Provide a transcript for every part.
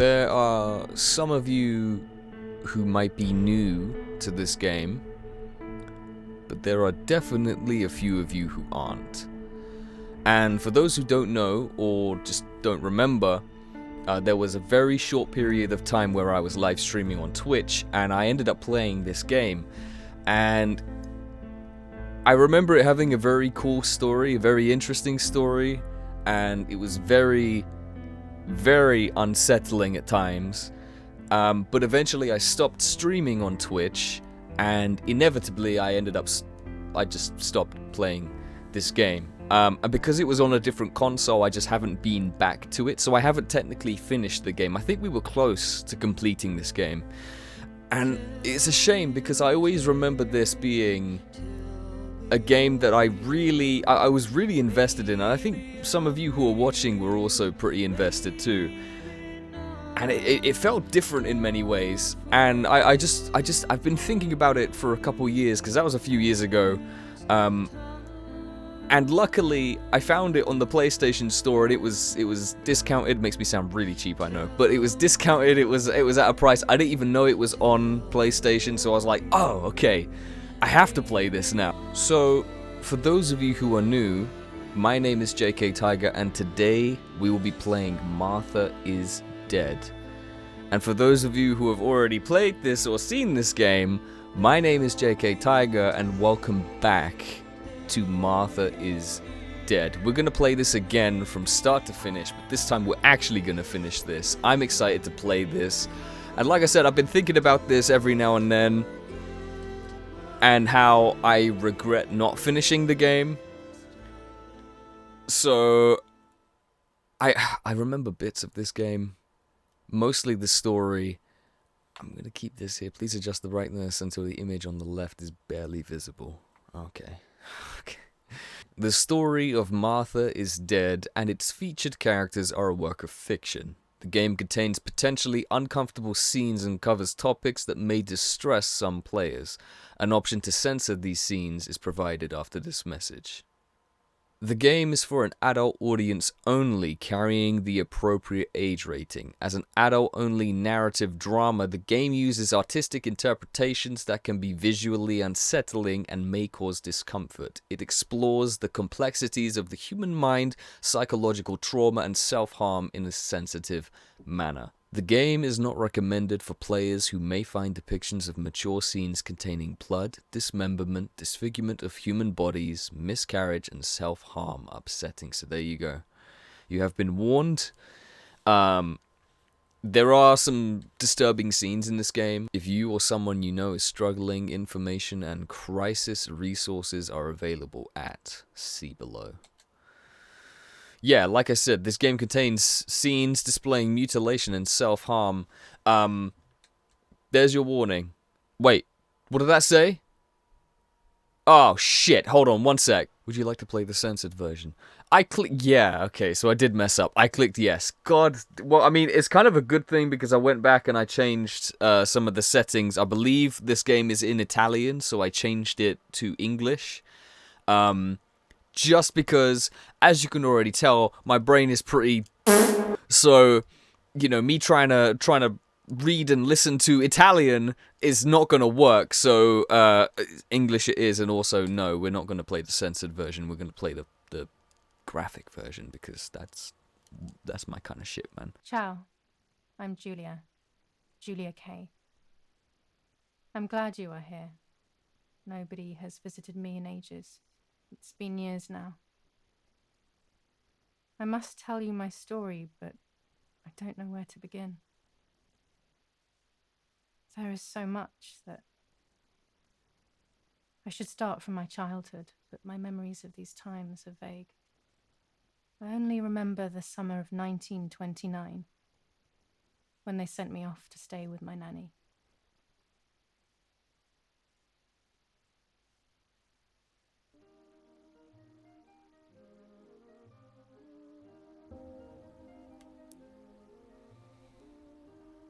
There are some of you who might be new to this game, but there are definitely a few of you who aren't. And for those who don't know, or just don't remember, there was a very short period of time where I was live streaming on Twitch, and I ended up playing this game. And I remember it having a very cool story, a very interesting story, and it was very, very unsettling at times. But eventually I stopped streaming on Twitch, and inevitably I just stopped playing this game. And because it was on a different console, I just haven't been back to it, so I haven't technically finished the game. I think we were close to completing this game. And it's a shame, because I always remember this being a game that I was really invested in, and I think some of you who are watching were also pretty invested too. And it felt different in many ways, and I've been thinking about it for a couple years, because that was a few years ago. And luckily, I found it on the PlayStation Store, and it was discounted. Makes me sound really cheap, I know, but it was discounted. It was at a price I didn't even know it was on PlayStation. So I was like, oh, okay, I have to play this now. So, for those of you who are new, my name is JK Tiger, and today we will be playing Martha is Dead. And for those of you who have already played this or seen this game, my name is JK Tiger, and welcome back to Martha is Dead. We're gonna play this again from start to finish, but this time we're actually gonna finish this. I'm excited to play this. And like I said, I've been thinking about this every now and then, and how I regret not finishing the game. So I remember bits of this game, mostly the story. I'm gonna keep this here. Please adjust the brightness until the image on the left is barely visible. Okay. The story of Martha is Dead and its featured characters are a work of fiction. The game contains potentially uncomfortable scenes and covers topics that may distress some players. An option to censor these scenes is provided after this message. The game is for an adult audience only, carrying the appropriate age rating. As an adult-only narrative drama, the game uses artistic interpretations that can be visually unsettling and may cause discomfort. It explores the complexities of the human mind, psychological trauma, and self-harm in a sensitive manner. The game is not recommended for players who may find depictions of mature scenes containing blood, dismemberment, disfigurement of human bodies, miscarriage, and self-harm upsetting. So there you go. You have been warned. There are some disturbing scenes in this game. If you or someone you know is struggling, information and crisis resources are available at see below. Yeah, like I said, this game contains scenes displaying mutilation and self-harm. There's your warning. Wait, what did that say? Oh, shit. Hold on, one sec. Would you like to play the censored version? Yeah, okay, so I did mess up. I clicked yes. God, well, I mean, it's kind of a good thing, because I went back and I changed some of the settings. I believe this game is in Italian, so I changed it to English. Just because, as you can already tell, my brain is pretty so, you know, me trying to read and listen to Italian is not gonna work. So English it is, and also no, we're not gonna play the censored version. We're gonna play the graphic version, because that's my kind of shit, man. Ciao, I'm Julia K. I'm glad you are here. Nobody has visited me in ages. It's been years now. I must tell you my story, but I don't know where to begin. There is so much that I should start from my childhood, but my memories of these times are vague. I only remember the summer of 1929, when they sent me off to stay with my nanny.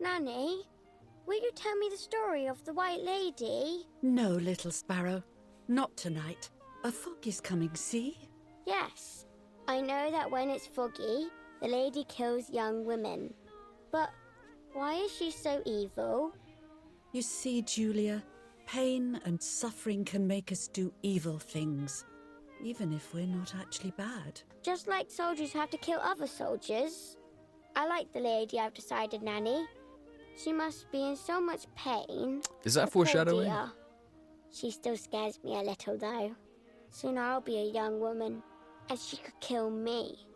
Nanny, will you tell me the story of the White Lady? No, little sparrow. Not tonight. A fog is coming, see? Yes. I know that when it's foggy, the lady kills young women. But Why is she so evil? You see, Julia, pain and suffering can make us do evil things, even if we're not actually bad. Just like soldiers have to kill other soldiers. I like the lady I've decided, Nanny. She must be in so much pain. Is that The poor foreshadowing? dear. She still scares me a little, though. Soon I'll be a young woman, and she could kill me.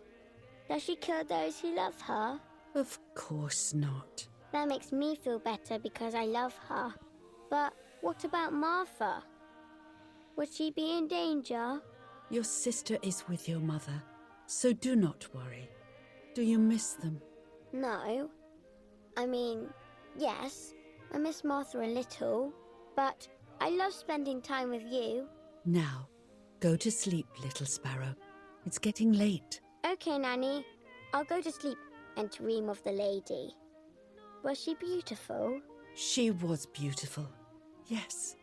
Does she kill those who love her? Of course not. That makes me feel better because I love her. But what about Martha? Would she be in danger? Your sister is with your mother, so do not worry. Do you miss them? No. I mean, yes, I miss Martha a little, but I love spending time with you. Now, go to sleep, little sparrow. It's getting late. Okay, Nanny. I'll go to sleep and dream of the lady. Was she beautiful? She was beautiful. Yes,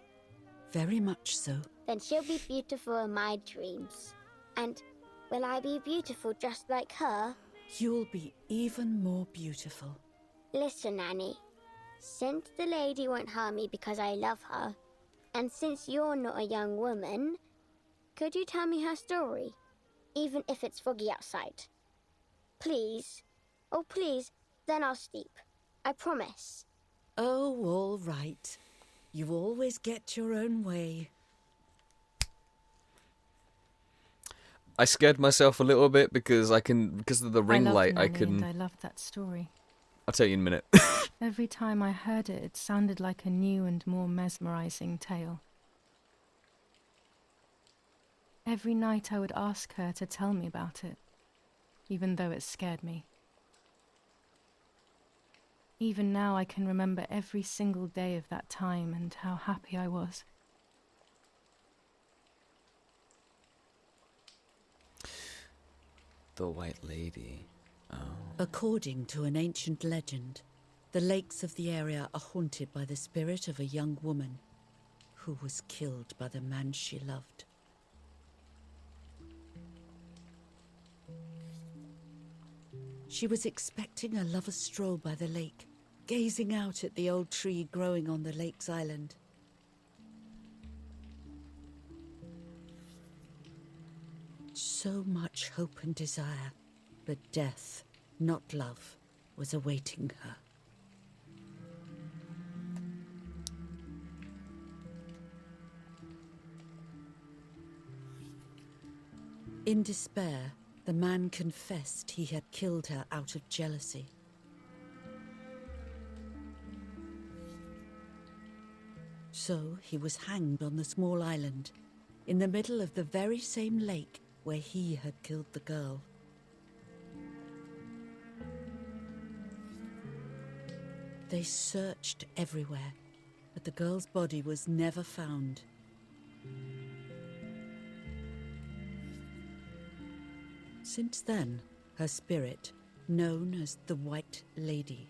very much so. Then she'll be beautiful in my dreams. And will I be beautiful just like her? You'll be even more beautiful. Listen, Nanny. Since the lady won't harm me because I love her, and since you're not a young woman, could you tell me her story? Even if it's foggy outside. Please. Oh, please. Then I'll sleep. I promise. Oh, all right. You always get your own way. I scared myself a little bit because because of the ring light, I Nanny, can. and I loved that story. I'll tell you in a minute. Every time I heard it, it sounded like a new and more mesmerizing tale. Every night I would ask her to tell me about it, even though it scared me. Even now I can remember every single day of that time and how happy I was. The White Lady. Oh. According to an ancient legend, the lakes of the area are haunted by the spirit of a young woman who was killed by the man she loved. She was expecting a lover's stroll by the lake, gazing out at the old tree growing on the lake's island. So much hope and desire, but death, not love, was awaiting her. In despair, the man confessed he had killed her out of jealousy. So he was hanged on the small island, in the middle of the very same lake where he had killed the girl. They searched everywhere, but the girl's body was never found. Since then, her spirit, known as the White Lady,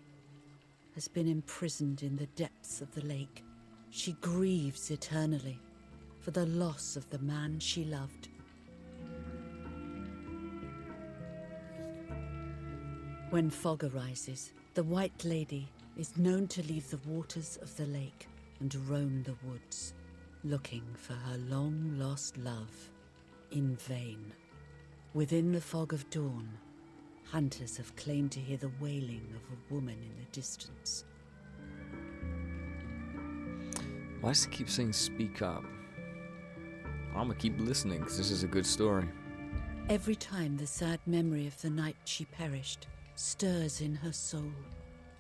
has been imprisoned in the depths of the lake. She grieves eternally for the loss of the man she loved. When fog arises, the White Lady is known to leave the waters of the lake and roam the woods, looking for her long-lost love in vain. Within the fog of dawn, hunters have claimed to hear the wailing of a woman in the distance. Why does it keep saying speak up? I'm gonna keep listening because this is a good story. Every time the sad memory of the night she perished stirs in her soul,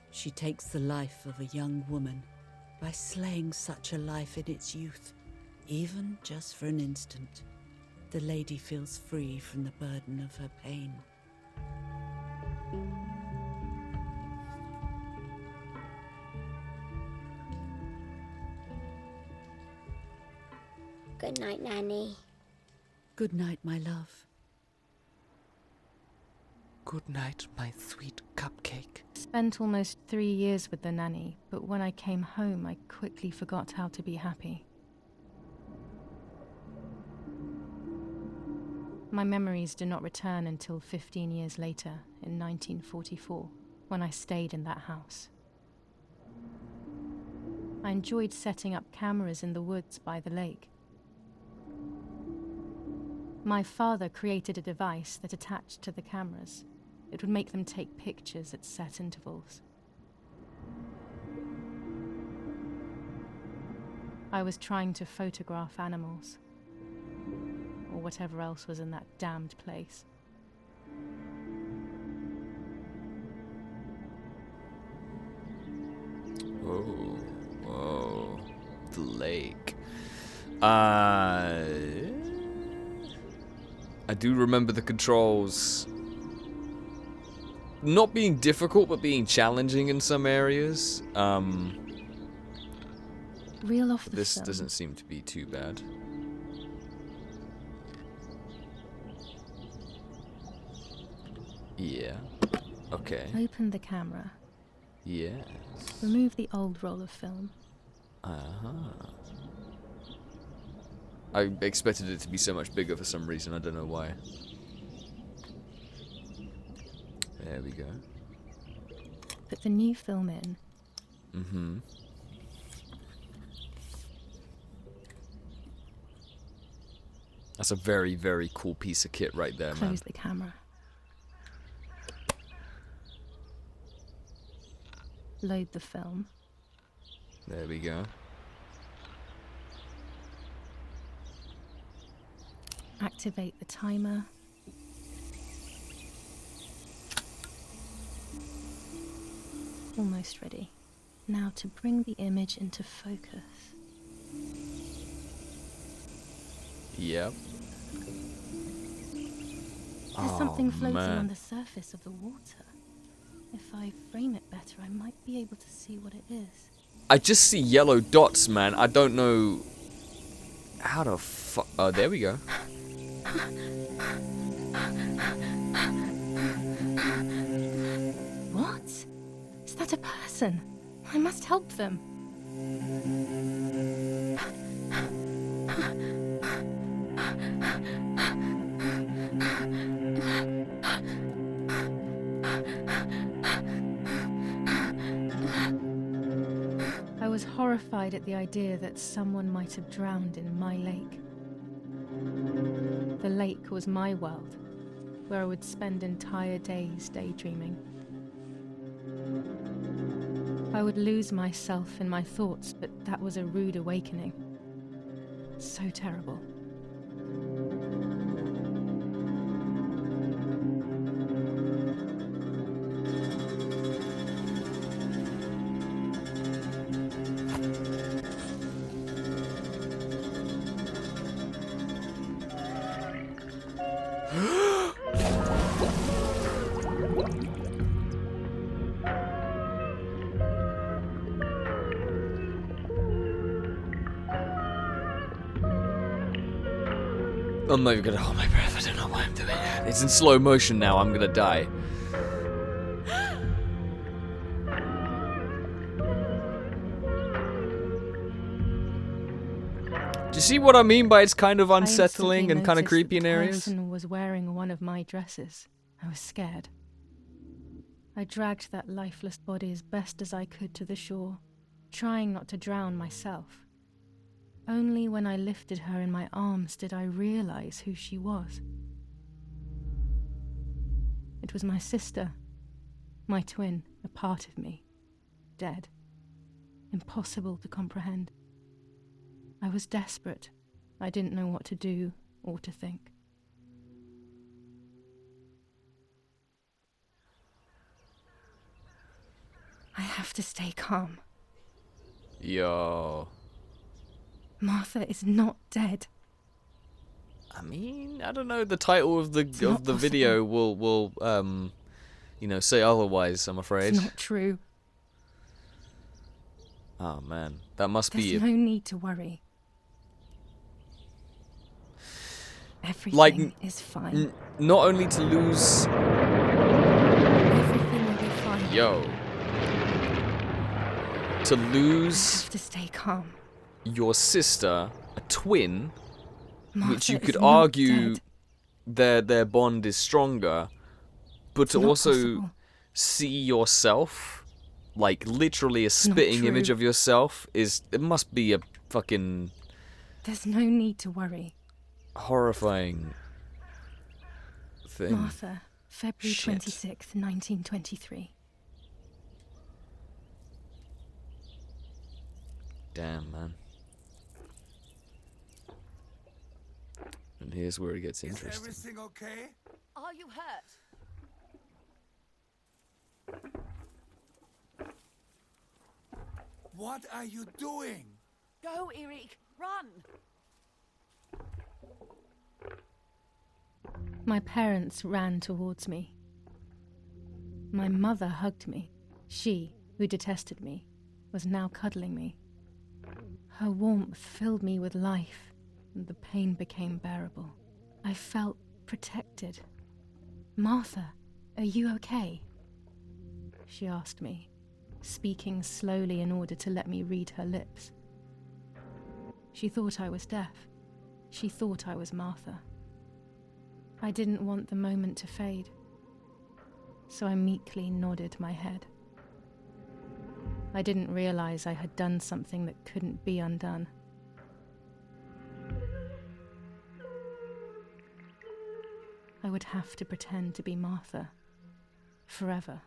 she takes the life of a young woman by slaying such a life in its youth, even just for an instant. The lady feels free from the burden of her pain. Good night, Nanny. Good night, my love. Good night, my sweet cupcake. Spent almost 3 years with the nanny, but when I came home, I quickly forgot how to be happy. My memories do not return until 15 years later, in 1944, when I stayed in that house. I enjoyed setting up cameras in the woods by the lake. My father created a device that attached to the cameras. It would make them take pictures at set intervals. I was trying to photograph animals, or whatever else was in that damned place. Oh, whoa, the lake. I do remember the controls not being difficult, but being challenging in some areas. Reel off the This film. doesn't seem to be too bad. Yeah. Okay. Open the camera. Yes. Remove the old roll of film. Uh-huh. I expected it to be so much bigger for some reason. I don't know why. There we go. Put the new film in. Mm-hmm. That's a very, very cool piece of kit right there, man. Close the camera. Load the film. There we go. Activate the timer. Almost ready. Now to bring the image into focus. Yep. There's something floating man. on the surface of the water. If I frame it better, I might be able to see what it is. I just see yellow dots, man. I don't know how to oh, there we go. What? Is that a person? I must help them. I was horrified at the idea that someone might have drowned in my lake. The lake was my world, where I would spend entire days daydreaming. I would lose myself in my thoughts, but that was a rude awakening. So terrible. I'm not even gonna hold my breath. I don't know why I'm doing it. It's in slow motion now. I'm gonna die. Do you see what I mean by it's kind of unsettling and kind of creepy in areas? The person was wearing one of my dresses. I was scared. I dragged that lifeless body as best as I could to the shore, trying not to drown myself. Only when I lifted her in my arms did I realize who she was. It was my sister, my twin, a part of me, dead. Impossible to comprehend. I was desperate. I didn't know what to do or to think. I have to stay calm. Yo. Martha is not dead. I mean, I don't know. The title of the not video will you know, say otherwise. I'm afraid. It's not true. Oh man, that must There's be no need to worry. Everything is fine. not only to lose. Everything will be fine. Yo. To I lose have to stay calm. your sister, a twin, Martha which you is could not argue dead. their bond is stronger, but It's to not also possible. see yourself like literally a Not spitting image true. of yourself, it must be a fucking There's no need to worry. horrifying thing. Martha, February Shit. 26th, 1923. Damn, man. And here's where it gets interesting. Is everything okay? Are you hurt? What are you doing? Go, Eric, run! My parents ran towards me. My mother hugged me. She, who detested me, was now cuddling me. Her warmth filled me with life, and the pain became bearable. I felt protected. Martha, are you okay? She asked me, speaking slowly in order to let me read her lips. She thought I was deaf. She thought I was Martha. I didn't want the moment to fade, so I meekly nodded my head. I didn't realize I had done something that couldn't be undone. I would have to pretend to be Martha forever.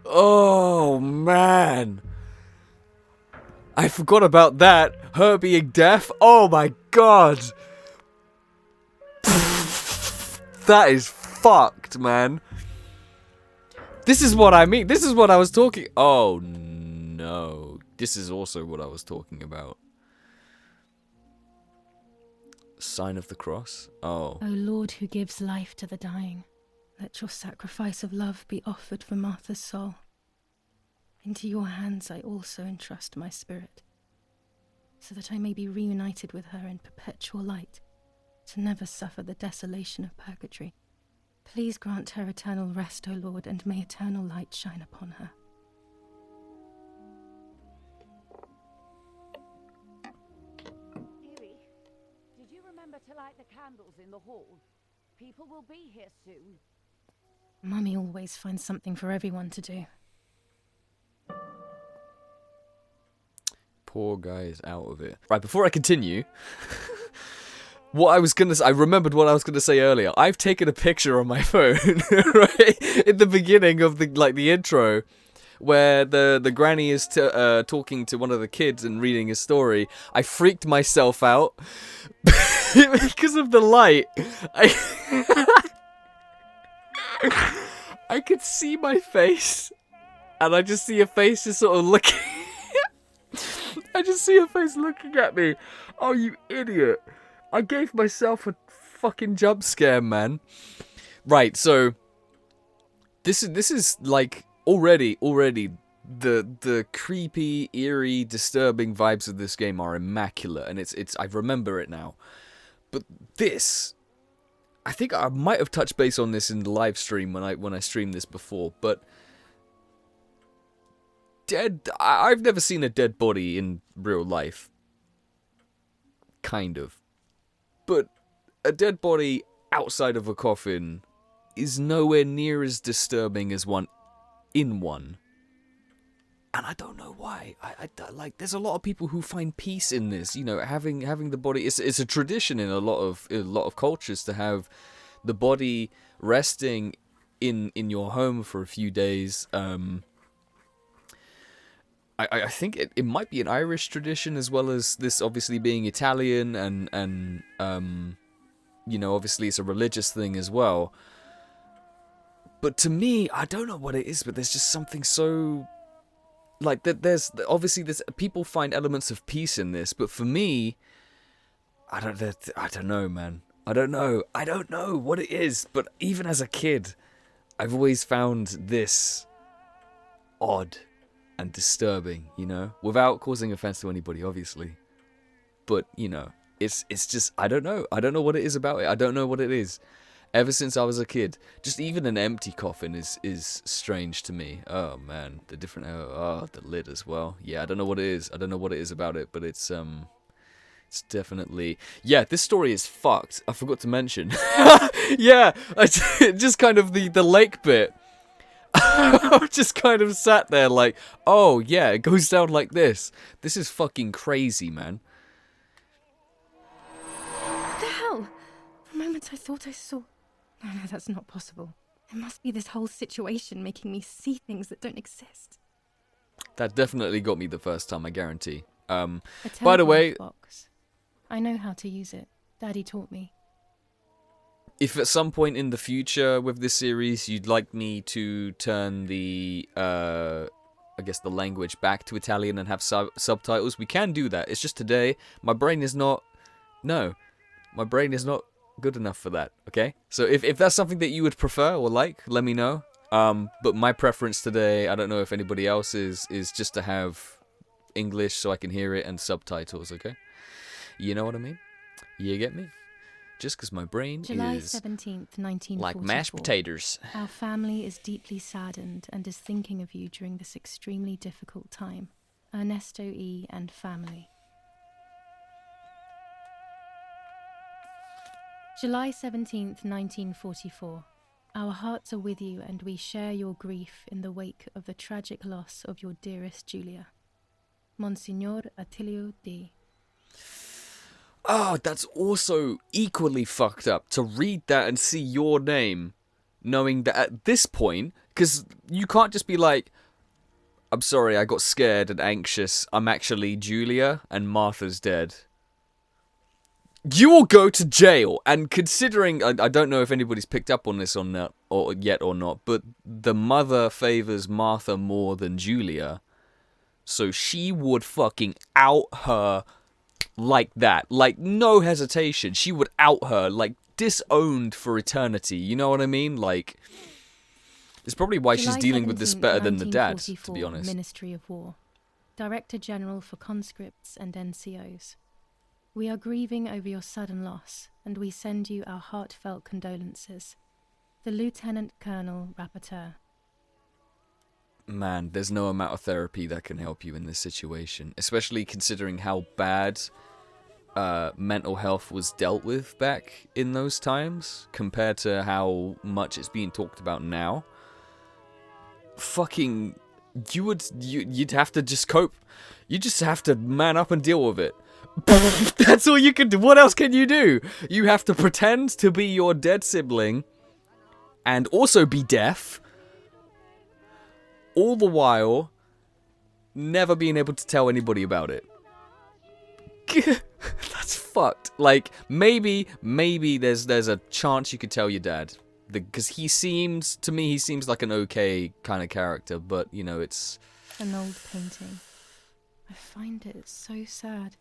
Oh, man. I forgot about that. Her being deaf. Oh, my God. That is fucked, man. This is what I mean. This is what I was talking... Oh, no. This is also what I was talking about. Sign of the cross? Oh. O Lord, who gives life to the dying, let your sacrifice of love be offered for Martha's soul. Into your hands I also entrust my spirit, so that I may be reunited with her in perpetual light, to never suffer the desolation of purgatory. Please grant her eternal rest, O Lord, and may eternal light shine upon her. Eric, did you remember to light the candles in the hall? People will be here soon. Mummy always finds something for everyone to do. Poor guy is out of it. Right, before I continue... I remembered what I was gonna say earlier. I've taken a picture on my phone, right, in the beginning of the intro, where the granny is talking to one of the kids and reading a story. I freaked myself out because of the light. I could see my face, and I just see a face just sort of looking. I just see a face looking at me. Oh, you idiot. I gave myself a fucking jump scare, man. Right, so this is like already the creepy, eerie, disturbing vibes of this game are immaculate, and it's I remember it now. But this, I think I might have touched base on this in the live stream when I streamed this before, but I've never seen a dead body in real life. Kind of. But a dead body outside of a coffin is nowhere near as disturbing as one in one. And I don't know why. I like. There's a lot of people who find peace in this. You know, having the body. It's a tradition in a lot of cultures to have the body resting in your home for a few days. I think it might be an Irish tradition as well as this obviously being Italian and you know, obviously it's a religious thing as well. But to me, I don't know what it is, but there's just something so like that. There's people find elements of peace in this, but for me, I don't know, man. I don't know what it is. But even as a kid, I've always found this odd and disturbing, you know, without causing offense to anybody, obviously. But you know, it's just I don't know what it is about it. I don't know what it is. Ever since I was a kid, just even an empty coffin is strange to me. Oh man, the different the lid as well. Yeah, I don't know what it is. I don't know what it is about it, but it's It's definitely... Yeah, this story is fucked. I forgot to mention. Yeah, just kind of the lake bit. I just kind of sat there like, oh yeah, it goes down like this. This is fucking crazy, man. What the hell? For a moment I thought I saw... No, that's not possible. It must be this whole situation making me see things that don't exist. That definitely got me the first time, I guarantee. A By the way... telegraph box. I know how to use it. Daddy taught me. If at some point in the future with this series you'd like me to turn the, I guess the language back to Italian and have subtitles, we can do that. It's just today, my brain is not... No. My brain is not good enough for that, okay? So if that's something that you would prefer or like, let me know. But my preference today, I don't know if anybody else is just to have English so I can hear it and subtitles, okay? You know what I mean? You get me? Just because my brain July is 17th, 1944. like mashed potatoes. Our family is deeply saddened and is thinking of you during this extremely difficult time. Ernesto E. and family. July 17th, 1944. Our hearts are with you and we share your grief in the wake of the tragic loss of your dearest Julia. Monsignor Attilio D. Oh, that's also equally fucked up to read that and see your name, knowing that at this point, because you can't just be like, I'm sorry, I got scared and anxious, I'm actually Julia and Martha's dead. You will go to jail, and considering, I don't know if anybody's picked up on this yet or not, but the mother favors Martha more than Julia, so she would fucking out her like that, like no hesitation. She would out her, like disowned for eternity, you know what I mean? Like, it's probably why she's dealing with this better than the dad, to be honest. Ministry of War, Director General for Conscripts and NCOs. We are grieving over your sudden loss, and we send you our heartfelt condolences. The Lieutenant Colonel Rapporteur. Man, there's no amount of therapy that can help you in this situation, especially considering how bad mental health was dealt with back in those times compared to how much it's being talked about now. Fucking, you'd have to just cope. You just have to man up and deal with it. That's all you can do. What else can you do? You have to pretend to be your dead sibling and also be deaf, all the while never being able to tell anybody about it. That's fucked. Like, maybe there's a chance you could tell your dad, because he seems like an okay kind of character, but you know, it's an old painting. I find it so sad.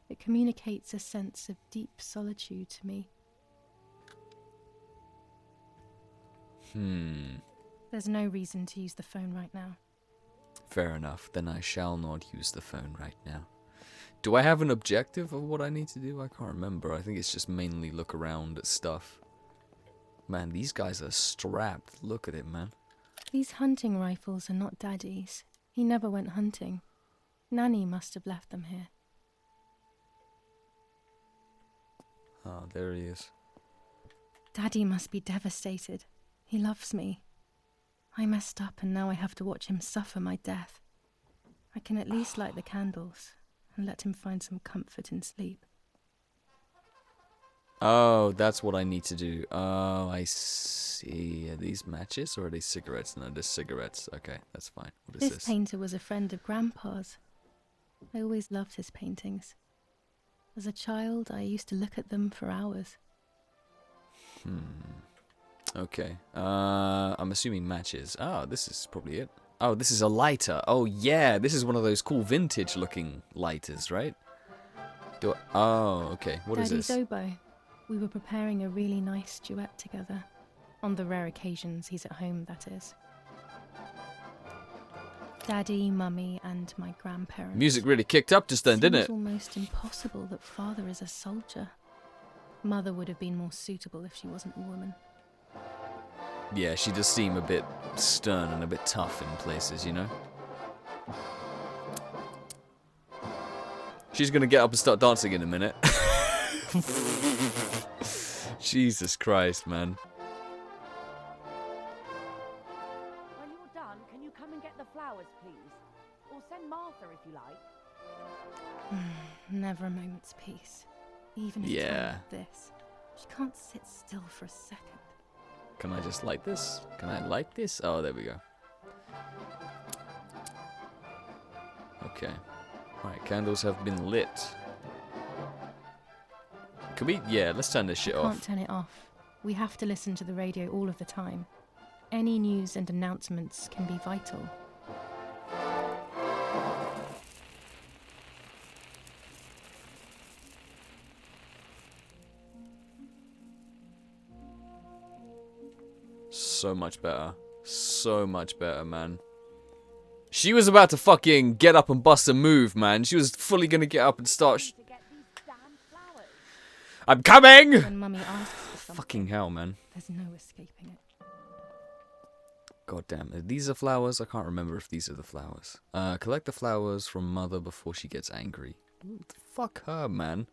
It communicates a sense of deep solitude to me. There's no reason to use the phone right now. Fair enough, then I shall not use the phone right now. Do I have an objective of what I need to do? I can't remember. I think it's just mainly look around at stuff. Man, these guys are strapped. Look at it, man. These hunting rifles are not Daddy's. He never went hunting. Nanny must have left them here. Oh, there he is. Daddy must be devastated. He loves me. I messed up and now I have to watch him suffer my death. I can at least light the candles and let him find some comfort in sleep. Oh, that's what I need to do. Oh, I see. Are these matches or are they cigarettes? No, they're cigarettes. Okay, that's fine. What is this? This painter was a friend of Grandpa's. I always loved his paintings. As a child, I used to look at them for hours. Okay. I'm assuming matches. Oh, this is probably it. Oh, this is a lighter. Oh, yeah. This is one of those cool vintage-looking lighters, right? Oh, okay. What is this? Daddy's oboe. We were preparing a really nice duet together. On the rare occasions he's at home, that is. Daddy, Mummy, and my grandparents. Music really kicked up just then, didn't it? Seems almost impossible that Father is a soldier. Mother would have been more suitable if she wasn't a woman. Yeah, she does seem a bit stern and a bit tough in places, you know? She's gonna get up and start dancing in a minute. Jesus Christ, man. When you're done, can you come and get the flowers, please? Or send Martha if you like. Never a moment's peace. Even at a time like this. She can't sit still for a second. Can I just light this? Can I light this? Oh, there we go. Okay. Alright, candles have been lit. Can we? Yeah, let's turn this shit off. Can't turn it off. We have to listen to the radio all of the time. Any news and announcements can be vital. So much better. So much better, man. She was about to fucking get up and bust a move, man. She was fully gonna get up and start. I'm coming! When Mummy asks for something, Fucking hell, man. there's no escaping it. God damn. These are flowers? I can't remember if these are the flowers. Collect the flowers from Mother before she gets angry. Fuck her, man.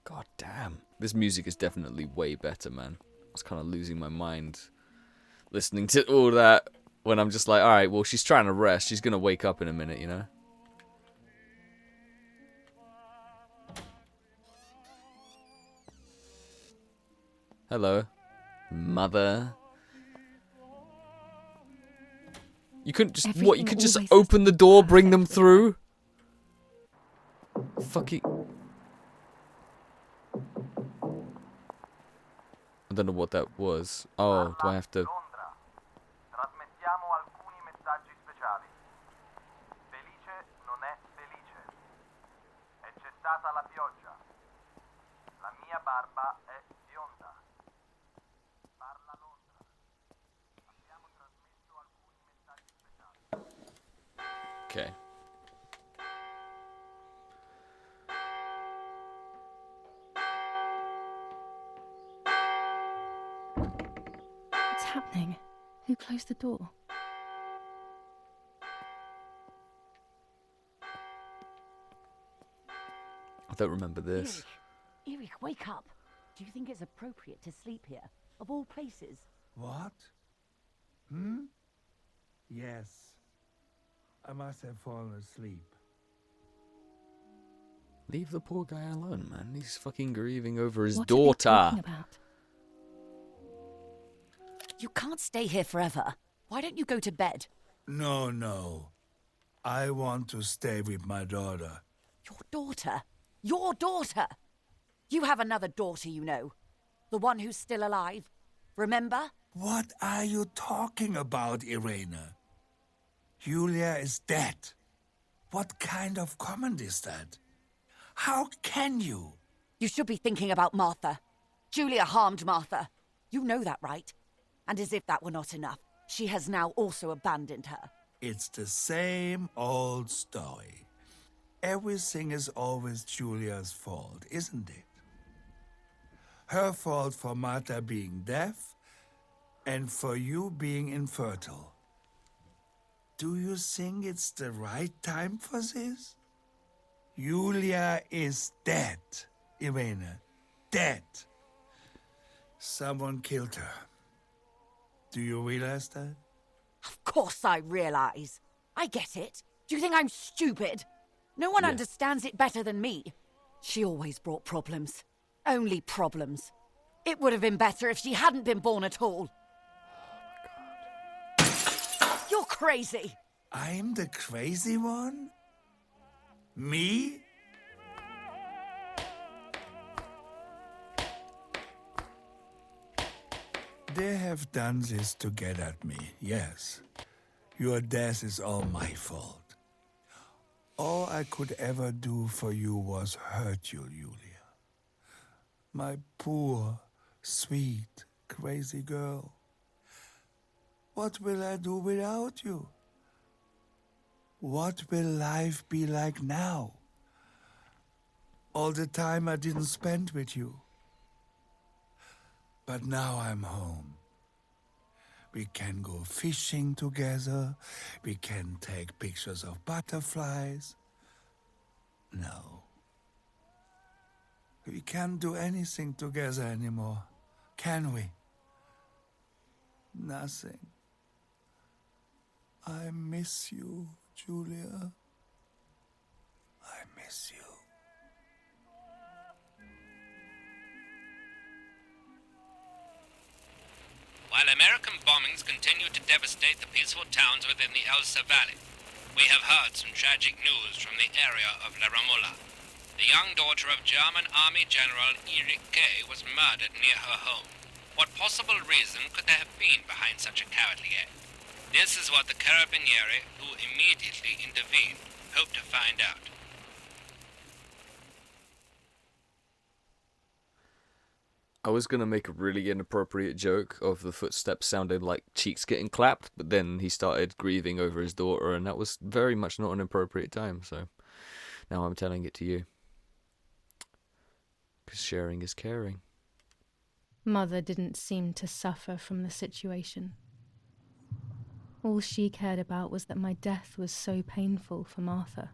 God damn. This music is definitely way better, man. I was kind of losing my mind listening to all that when I'm just like, alright, well, she's trying to rest. She's going to wake up in a minute, you know? Hello, Mother. You couldn't just, what, you could just open the door, bring them through? Fucking... I don't know what that was. Oh, do I have to... Trasmettiamo alcuni messaggi speciali. Felice non è felice. È cessata la pioggia. La mia barba è bionda. Parla Londra. Abbiamo trasmesso alcuni messaggi speciali. Okay. What's happening? Who closed the door? I don't remember this. Eric, wake up. Do you think it's appropriate to sleep here? Of all places? What? Yes. I must have fallen asleep. Leave the poor guy alone, man. He's fucking grieving over his What are they daughter. talking about? You can't stay here forever. Why don't you go to bed? No, no. I want to stay with my daughter. Your daughter? Your daughter? You have another daughter, you know. The one who's still alive. Remember? What are you talking about, Irena? Julia is dead. What kind of comment is that? How can you? You should be thinking about Martha. Julia harmed Martha. You know that, right? And as if that were not enough, she has now also abandoned her. It's the same old story. Everything is always Julia's fault, isn't it? Her fault for Martha being deaf and for you being infertile. Do you think it's the right time for this? Julia is dead, Irena. Dead. Someone killed her. Do you realize that? Of course I realize. I get it. Do you think I'm stupid? No one understands it better than me. She always brought problems. Only problems. It would have been better if she hadn't been born at all. You're crazy. I'm the crazy one? Me? They have done this to get at me, yes. Your death is all my fault. All I could ever do for you was hurt you, Julia. My poor, sweet, crazy girl. What will I do without you? What will life be like now? All the time I didn't spend with you. But now I'm home. We can go fishing together. We can take pictures of butterflies. No. We can't do anything together anymore, can we? Nothing. I miss you, Julia. I miss you. While American bombings continue to devastate the peaceful towns within the Elsa Valley, we have heard some tragic news from the area of La Ramola. The young daughter of German Army General Erich K. was murdered near her home. What possible reason could there have been behind such a cowardly act? This is what the Carabinieri, who immediately intervened, hope to find out. I was going to make a really inappropriate joke of the footsteps sounding like cheeks getting clapped, but then he started grieving over his daughter, and that was very much not an appropriate time, so now I'm telling it to you. Because sharing is caring. Mother didn't seem to suffer from the situation. All she cared about was that my death was so painful for Martha.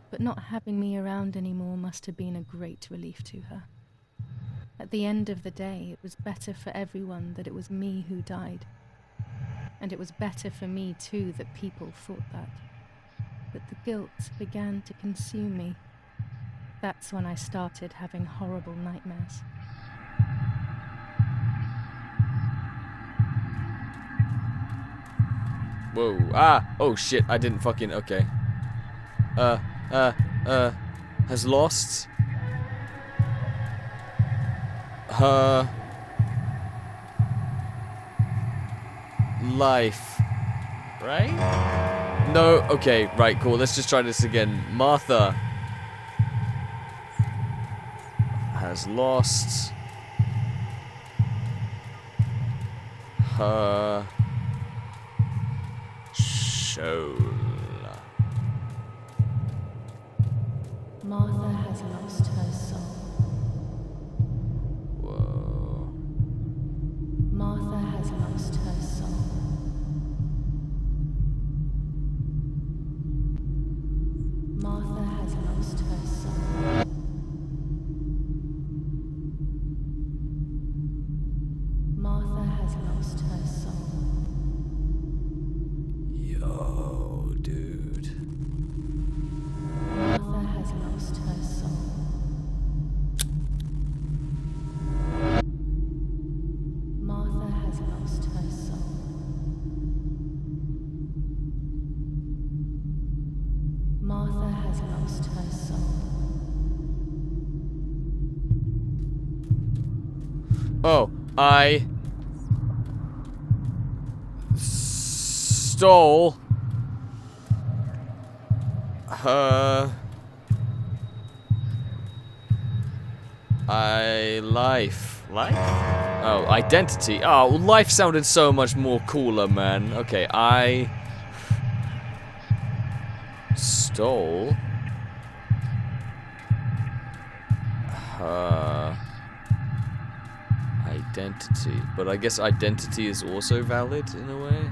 But not having me around anymore must have been a great relief to her. At the end of the day, it was better for everyone that it was me who died. And it was better for me too that people thought that. But the guilt began to consume me. That's when I started having horrible nightmares. Whoa. Ah! Oh shit, I didn't fucking... Okay. Has lost her life. Right? No, okay, right, cool. Let's just try this again. Martha has lost her soul. Martha has lost her soul. Whoa. Martha has lost her soul. Martha has lost her soul. Martha has lost her soul. Yo, dude. Martha has lost her soul. Martha has lost her soul. Martha has lost her soul. Oh, I stole her life. Life? Oh, identity. Oh, life sounded so much more cooler, man. Okay, I stole her identity. But I guess identity is also valid in a way.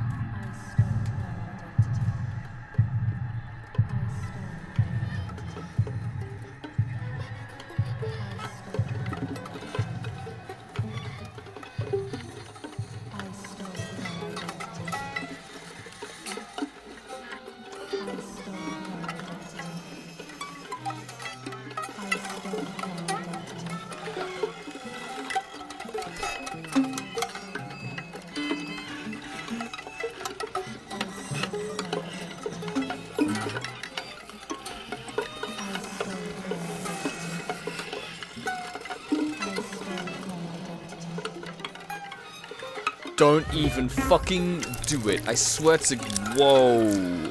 Don't even fucking do it. I swear to... Whoa.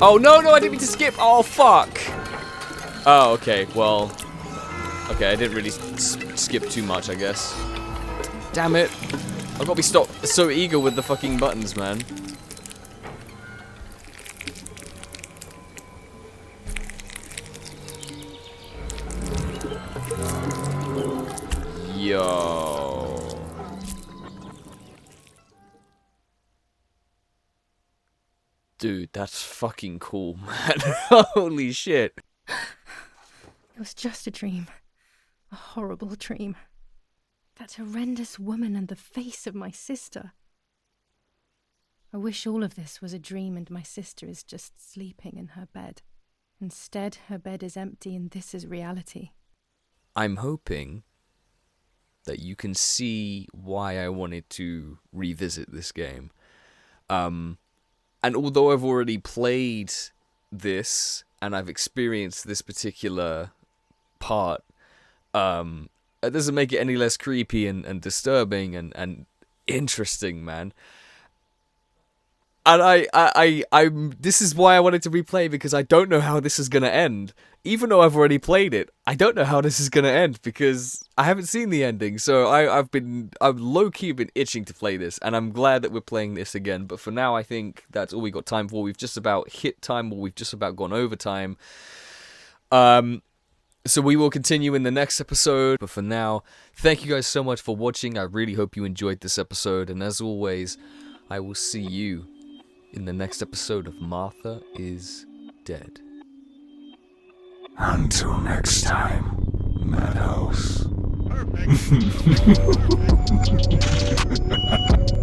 Oh, no, I didn't mean to skip. Oh, fuck. Oh, okay, well... Okay, I didn't really skip too much, I guess. Damn it. I've got to be so eager with the fucking buttons, man. Yo. Dude, that's fucking cool, man. Holy shit. It was just a dream. A horrible dream. That horrendous woman and the face of my sister. I wish all of this was a dream and my sister is just sleeping in her bed. Instead, her bed is empty and this is reality. I'm hoping that you can see why I wanted to revisit this game. And although I've already played this and I've experienced this particular part, it doesn't make it any less creepy and disturbing and interesting, man. And I'm this is why I wanted to replay, because I don't know how this is gonna end. Even though I've already played it, I don't know how this is gonna end because I haven't seen the ending. So I've low-key been itching to play this, and I'm glad that we're playing this again. But for now, I think that's all we got time for. We've just about hit time, or we've just about gone over time. So we will continue in the next episode. But for now, thank you guys so much for watching. I really hope you enjoyed this episode. And as always, I will see you in the next episode of Martha is Dead. Until next time, Madhouse. Perfect.